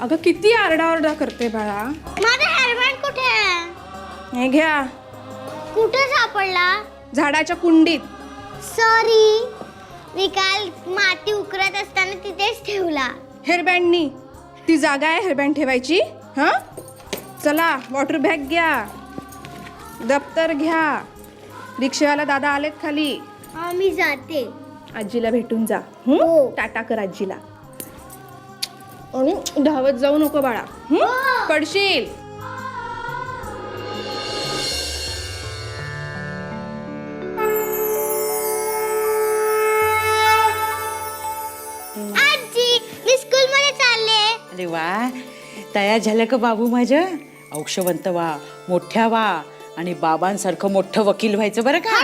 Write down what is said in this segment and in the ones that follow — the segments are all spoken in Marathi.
अगं किती आरडाओरडा करते बाळा. माझा हेअरबँड कुठे आहे? हे घ्या. कुठे सापडला? झाडाच्या कुंडीत. सॉरी, मी काल माती उकरत असताना तिथेच ठेवला. हेअरबँडनी ती जागा आहे हेअरबँड ठेवायची. हां चला, वॉटर बॅग घ्या, दप्तर घ्या. रिक्षावाला दादा आलेत खाली. मी जाते. आजीला भेटून जा. हो. टाटा कर आजीला. आणि धावत जाऊ नको बाळा. पडशील. आजी, मी स्कूल मध्ये चालले. अरे वा, तयार झालं का बाबू माझं? औषधवंत व्हा, मोठ्या व्हा आणि बाबांसारखं मोठं वकील व्हायचं बरं का?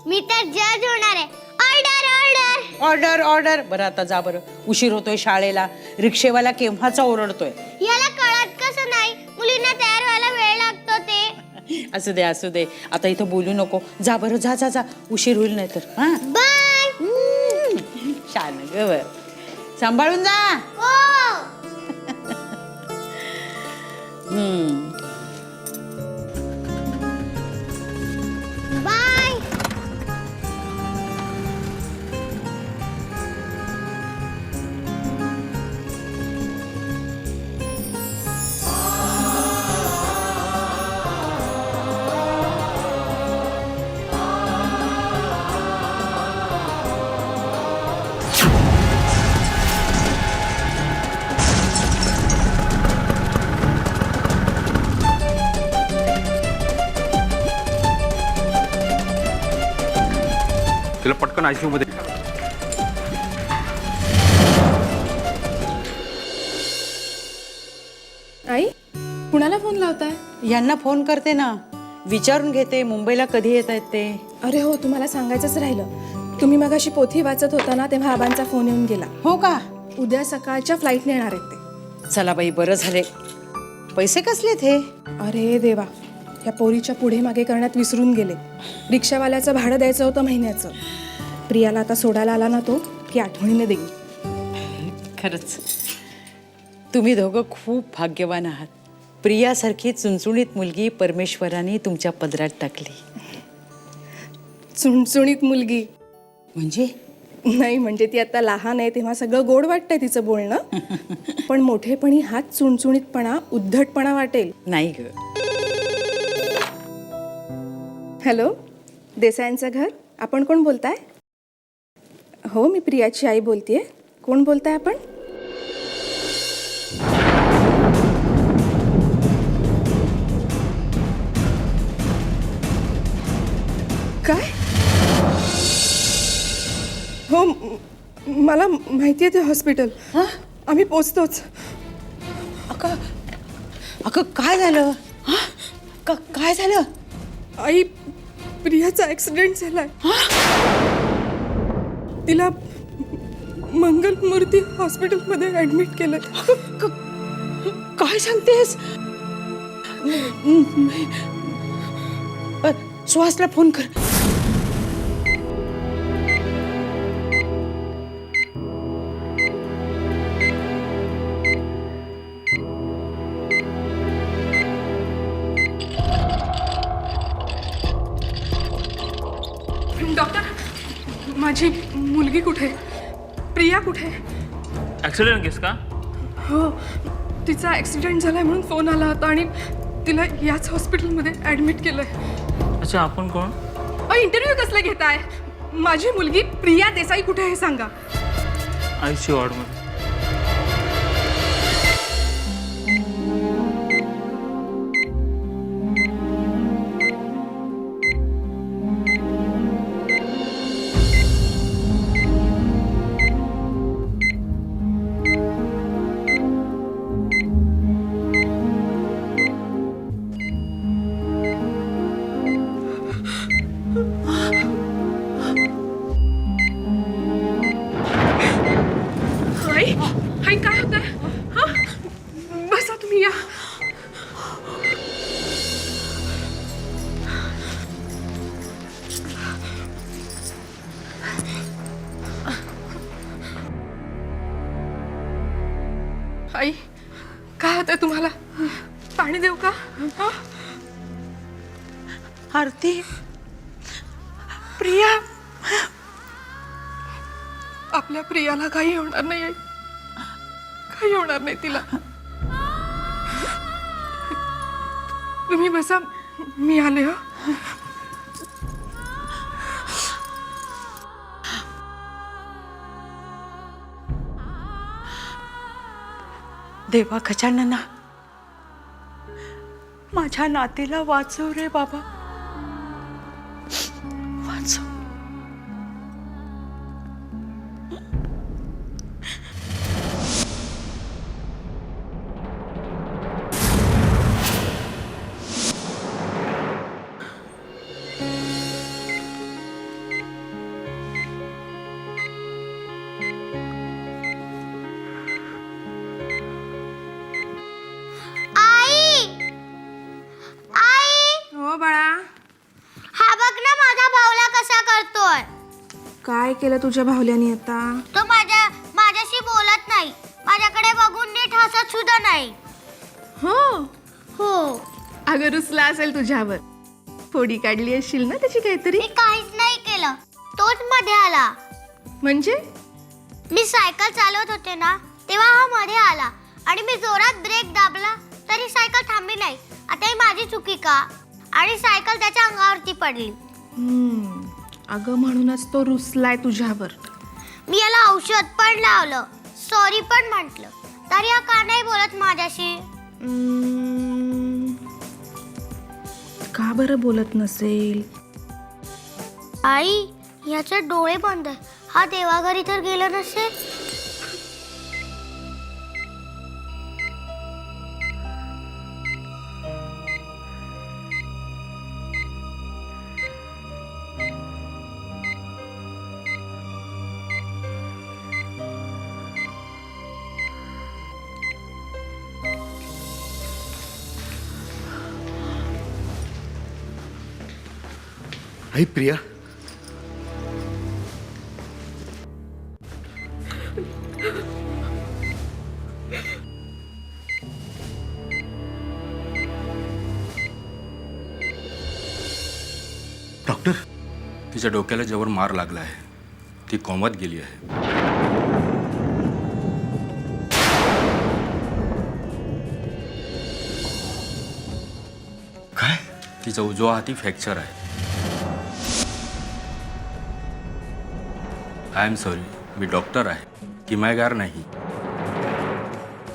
मी तर जज होणार आहे. Order order. Order order. बरं आता जा बरं, उशीर होतोय शाळेला. रिक्षेवाला केव्हाचा ओरडतोय. याला कळत कसं नाही? मुलींना तयार व्हायला वेळ लागतो ते. असू दे असू दे, आता इथं बोलू नको. जा बरं, जा जा जा, उशीर होईल नाही तर. हा बाय. छान ग बर, सांभाळून जा. हो. बाय. तिला पटकन आयसीयू मध्ये. आई, कुणाला फोन लावताय? यांना फोन करते ना, विचारून घेते मुंबईला कधी येत आहेत ते. अरे हो, तुम्हाला सांगायचंच राहिलं. तुम्ही मगाशी पोथी वाचत होता ना, तेव्हा आबांचा फोन येऊन गेला. हो का? उद्या सकाळच्या फ्लाईटने येणार आहेत ते. चला बाई, बरं झाले. पैसे कसले थे? अरे देवा, या पोरीच्या पुढे मागे करण्यात विसरून गेले. रिक्षावाल्याचं भाडं द्यायचं होतं महिन्याचं. प्रियाला आता सोडायला आला ना तो, की आठवणीने देईन. खरंच तुम्ही दोघं खूप भाग्यवान आहात. प्रियासारखी चुणचुणीत मुलगी परमेश्वराने तुमच्या पदरात टाकली. चुणचुणीत मुलगी म्हणजे? नाही, म्हणजे ती आता लहान आहे तेव्हा सगळं गोड वाटतंय तिचं बोलणं. पण मोठेपणी हाच चुणचुणीतपणा, उद्धटपणा वाटेल. नाही ग. हॅलो, देसायांचं घर. आपण कोण बोलताय? हो, मी प्रियाची आई बोलतेय. कोण बोलताय आपण? काय? हो, मला माहिती आहे ते हॉस्पिटल. आम्ही पोचतोच. अगं अगं, काय झालं? काय झालं? आई, प्रियाचा ऍक्सिडेंट झालाय. तिला मंगलमूर्ती हॉस्पिटलमध्ये ऍडमिट केलंय. काय सांगतेस? सुहासला फोन कर. डॉक्टर, माझी मुलगी कुठे? प्रिया कुठे? ऍक्सिडेंट केस का? हो, तिचा ऍक्सिडेंट झालाय म्हणून फोन आला होता आणि तिला याच हॉस्पिटलमध्ये ऍडमिट केलंय. अच्छा, आपण कोण? इंटरव्ह्यू कसला घेताय? माझी मुलगी प्रिया देसाई कुठे आहे सांगा. आयसीयू वॉर्डमध्ये. हाय, काय होतंय? बसा तुम्ही, या. आई, होतंय तुम्हाला? पाणी देऊ का? हं? आरती, प्रिया, आपल्या प्रियाला काही होणार नाही आई. काही होणार नाही तिला. तुम्ही बसा, मी आले. हो देवा गजानना, माझ्या नातीला वाचव रे बाबा, वाचव. आई आई हो बाळा, हा बघ ना माझा भाऊला कसा करतोय. काय केलं तुझ्या भावल्याने आता? तो माझ्याशी बोलत नाही, माझ्याकडे बघून नीट हसत सुद्धा नाही. हो हो, अगं रुसला असेल तुझ्यावर. फोडी काढली असशील ना त्याची काहीतरी. मी काहीच नाही केलं, तोच मध्ये आला. म्हणजे मी सायकल चालवत होते ना, तेव्हा हा मध्ये आला आणि मी जोरात ब्रेक दाबला तरी सायकल थांबली नाही. आता ही माझी चुकी का? आणि सायकल त्याच्या अंगावरती पडली. अगं म्हणूनच तो रुसलाय तुझ्यावर. मी याला औषध पण लावलं, सॉरी पण म्हटलं, तरी हा का नाही बोलत माझ्याशी? का बरं बोलत नसेल? आई, याचे डोळे बंद आहे. हा देवाघरी तर गेला नसेल. आई प्रिया, डॉक्टर, तिच्या डोक्याला ज्यावर मार लागला आहे ती कोमात गेली आहे. काय? तिचा उजवा हाती फ्रॅक्चर आहे. I am sorry, me doctor आहे, किमयागार नाही.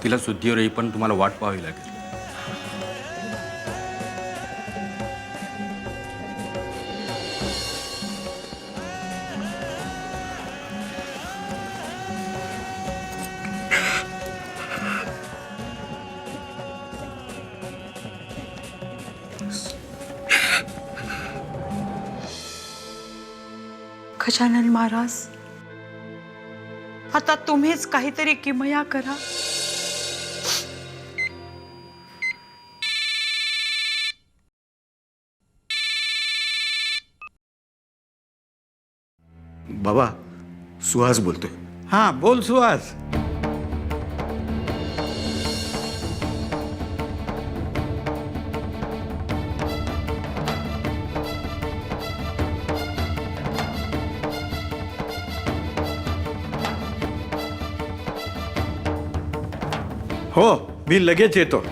तिला शुद्धीवर येईपर्यंत तुम्हाला वाट पाहावी लागेल. गजानन महाराज, आता तुम्हीच काहीतरी किमया करा. बाबा, सुहास बोलतोय. हां, बोल सुहास. हो, मी लगेच येतो.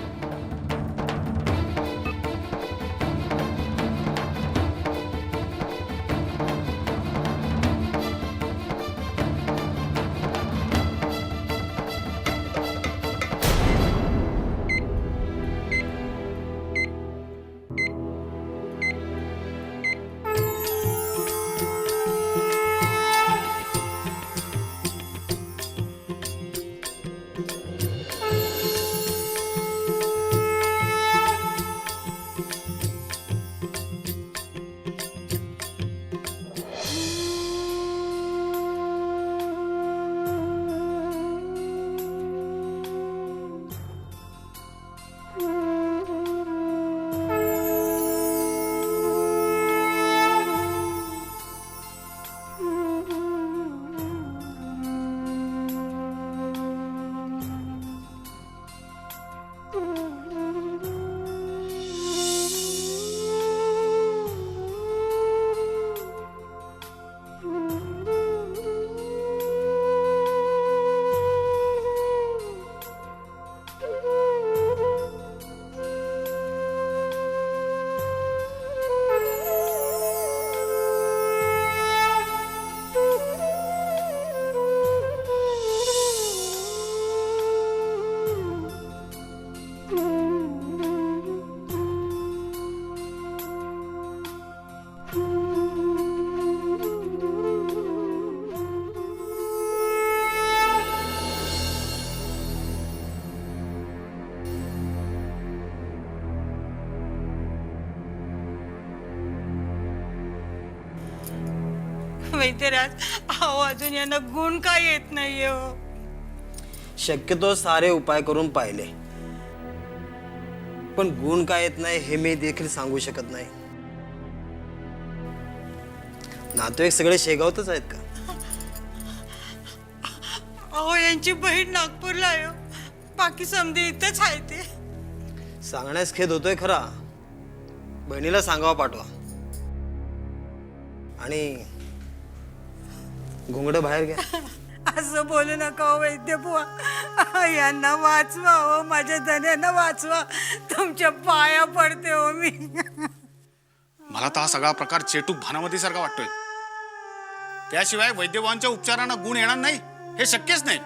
वैद्यराज, अहो अजून यांना गुण काय येत नाहीये हो. शक्यतो सारे उपाय करून पाहिले, पण गुण काय येत नाही हे मी देखील सांगू शकत नाही. नातेवाईक सगळे शेगावतच आहेत का? अहो यांची बहीण नागपूरला आहे हो. बाकी समधी इथंच आहे ते. सांगण्यास खेद होतोय खरा. बहिणीला सांगावा पाठवा. आणि घुंगड बाहेर घ्या. असं बोलू नका हो वैद्य बुवा. यांना वाचवा हो, माझ्या धन्यांना वाचवा. तुमच्या पाया पडते हो मी. मला तर हा सगळा प्रकार चेटूक भानामतीसारखा वाटतोय. त्याशिवाय वैद्यवांच्या उपचारांना गुण येणार नाही हे शक्यच नाही.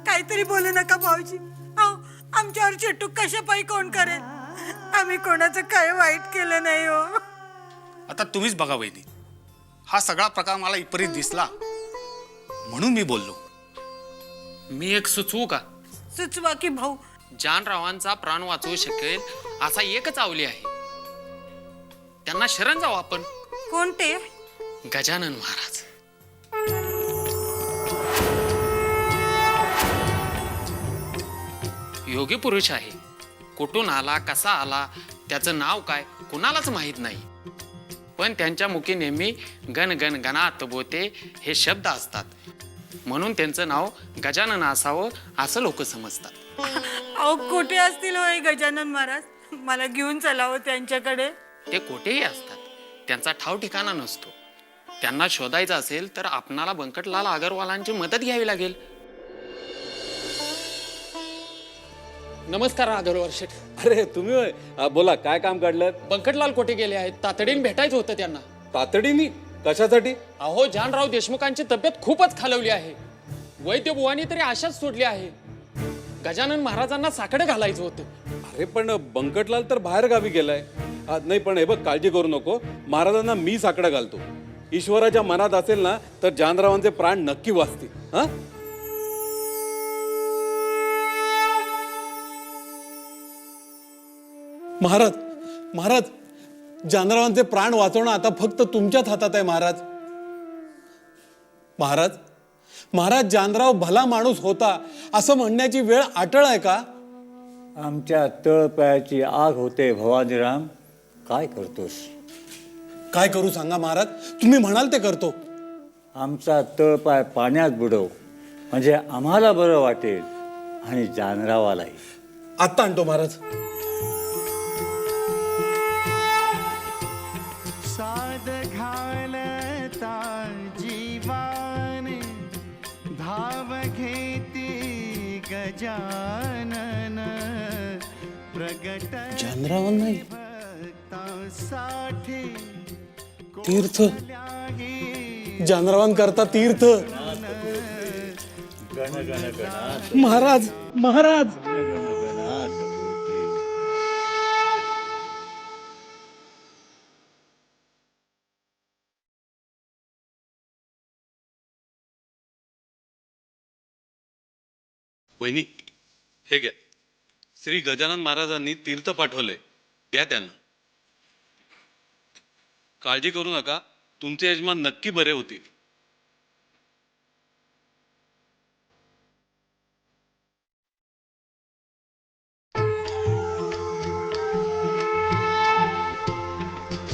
काहीतरी बोलू नका भाऊजी. अहो आमच्यावर चेटूक कशापायी कोण करेल? आम्ही कोणाचं काय वाईट केलं नाही हो. आता तुम्हीच बघा वहिनी, हा सगळा प्रकार मला विपरीत दिसला म्हणून मी बोललो. मी एक सुचवू का? सुचवा की भाऊ. जानरावांचा प्राण वाचवू शकेल असा एकच आवली आहे. त्यांना शरण जाऊ आपण. कोणते? गजानन महाराज. योगी पुरुष आहे. कुठून आला, कसा आला, त्याचं नाव काय कुणालाच माहित नाही. पण त्यांच्या मुखी नेहमी गण गण गणात बोते हे शब्द असतात. म्हणून त्यांचं नाव गजानन असावं असं लोक समजतात. अहो कुठे असतील होय गजानन महाराज? मला घेऊन चलावं त्यांच्याकडे. ते कोठेही असतात, त्यांचा ठाव ठिकाणा नसतो. त्यांना शोधायचं असेल तर आपणाला बंकटलाल अगरवालांची मदत घ्यावी लागेल. नमस्कार अगरवाल शेठ. अरे तुम्ही होय? बोला काय काम काढलं? बंकटलाल कोठे गेले आहेत? तातडीने भेटायचं होतं त्यांना. तातडीने? कशासाठी? अहो जानराव देशमुखांची तब्येत खूपच खालवली आहे. वैद्य बुवानी तरी आशाच सोडली आहे. गजानन महाराजांना साकडं घालायचं होतं. अरे पण बंकटलाल तर बाहेर गावी गेलाय. नाही पण हे बघ, काळजी करू नको. महाराजांना मी साकडा घालतो. ईश्वराच्या मनात असेल ना तर जानरावांचे प्राण नक्की वाचतील. हा महाराज, महाराज, जानरावांचे प्राण वाचवणं आता फक्त तुमच्याच हातात आहे महाराज. महाराज, महाराज जानराव भला माणूस होता असं म्हणण्याची वेळ अटळ आहे का? आमच्या तळपायाची आग होते भवानीराम. काय करतोस? काय करू सांगा महाराज. तुम्ही म्हणाल ते करतो. आमचा तळपाय पाण्यात बुडव, म्हणजे आम्हाला बरं वाटेल आणि जानरावालाही. आत्ता आणतो महाराज. साद घालता जीवान धाव घेती गजानन प्रगट जानरावांना साठी तीर्थ, जानरावांकरता तीर्थ. महाराज, महाराज. वहिनी हे घ्या. श्री गजानन महाराजांनी तीर्थ पाठवलंय, द्या त्यांना. काळजी करू नका, तुमचे यजमान नक्की बरे होतील.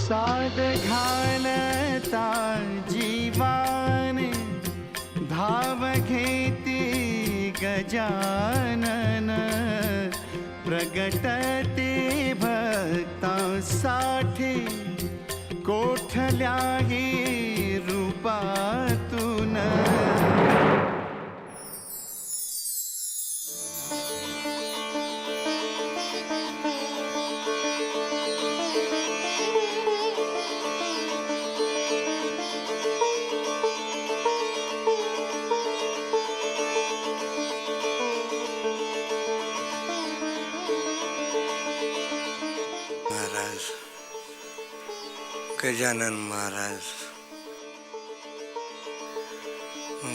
साद घालता जीवान धाव घेती गजानन प्रगटते भक्तांसाठी कोठल्याही रूपातून. महाराज, गजानन महाराज,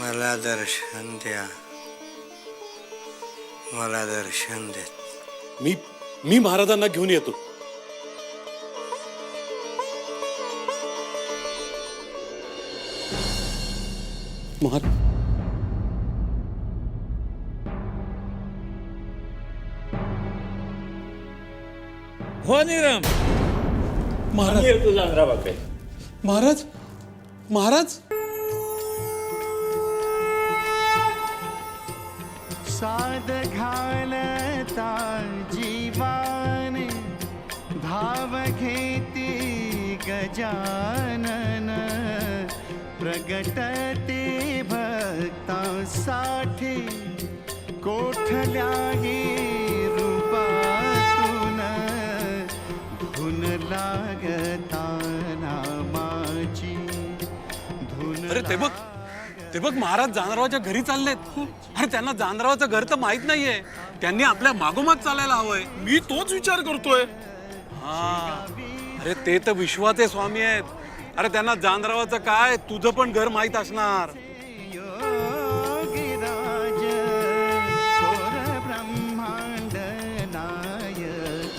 मला दर्शन द्या. मला दर्शन द्या. मी महाराजांना घेऊन येतो. महार हो निरम महाराज येतो चांद्राबाकडे. महाराज महाराज साध घालता जीवान धाव घेती गजानन प्रगटते भक्तांसाठी कोठल्याही रूपातून धुन लागता नामाची धुन. अरे ते बघ महाराज जानरावाच्या घरी चाललेत. अरे त्यांना जानरावाचं घर तर माहित नाहीये. त्यांनी आपल्या मागोमाग चालायला हवंय. मी तोच विचार करतोय. हा अरे ते तर विश्वाचे स्वामी आहेत. अरे त्यांना जानरावाचं काय तुझं पण घर माहित असणार. योगीराज थोर ब्रह्मांड नायक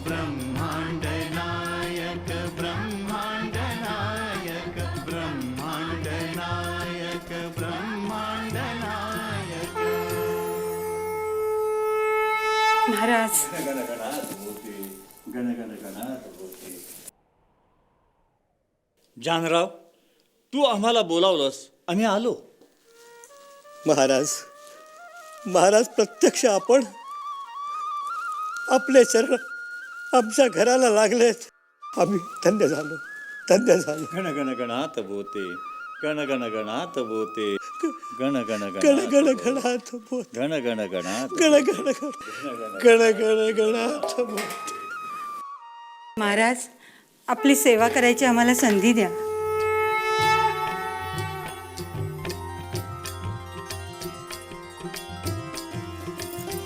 ब्रह्मांड नायक ब्रह्मांड नायक ब्रह्मांड नायक ब्रह्मांड नायक. महाराज जानराव तू आम्हाला बोलावलंस आम्ही आलो. महाराज महाराज प्रत्यक्ष आपण आपले चरण आमच्या घराला लागलेत. आम्ही धन्य झालो धन्य झालो. गण गण गणात बोते गण गण गणात बोते गण गण गण गण गणात बोत गण गण गणात गण गण गण गण गणात बोत. महाराज आपली सेवा करायची आम्हाला संधी द्या.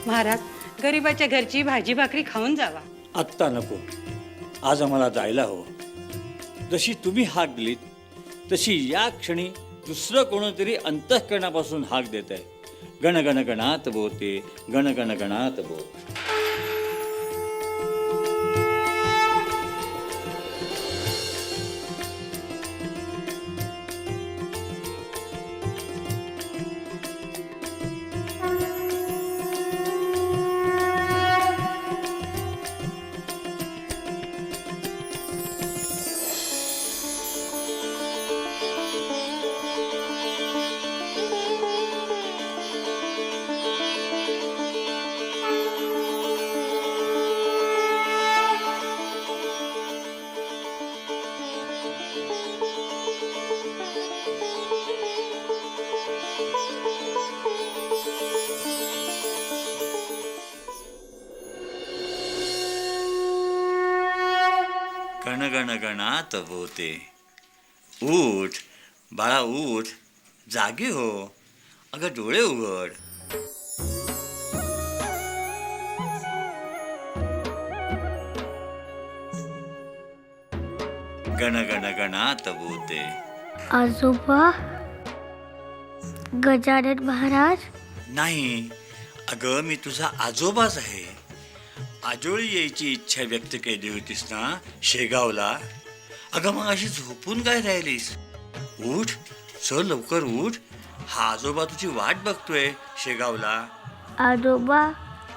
महाराज गरिबाच्या घरची भाजी भाकरी खाऊन जावा. आत्ता नको. आज आम्हाला जायला हवं. जशी तुम्ही हाक दिलीत तशी या क्षणी दुसरं कोणतरी अंतःकरणापासून हाक देत आहे. गण गण गणात बोते गण गण गणात बोत. गण गण गणात बोते. उठ बाळा उठ जागी हो. अगं डोळे उघड. गण गण गणात बोते. आजोबा गजानन महाराज. नाही अगं मी तुझा आजोबाच आहे. आजोळी यायची इच्छा व्यक्त केली होतीस ना शेगावला. अगं मग अशी झोपून काय राहिलीस. उठ चल लवकर उठ. हा आजोबा तुझी वाट बघतोय शेगावला. आजोबा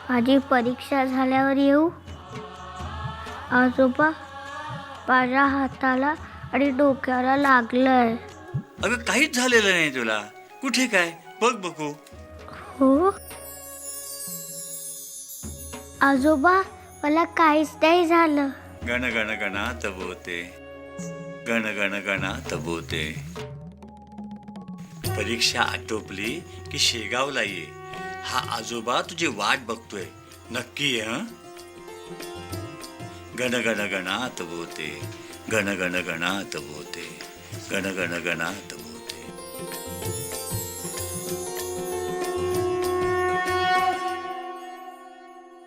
माझी परीक्षा झाल्यावर येऊ. आजोबा माझ्या हाताला आणि डोक्याला लागलंय. अगं काहीच झालेलं नाही तुला. कुठे काय बघ बघू. हो आजोबा मला काहीच नाही झालं. गण गण गणात बोते गण गण गणात बोते. परीक्षा आटोपली की शेगावला ये. हा आजोबा तुझी वाट बघतोय. नक्की ये हं. गण गण गणात बोते गण गण गणात बोते गण गण गणात बोते.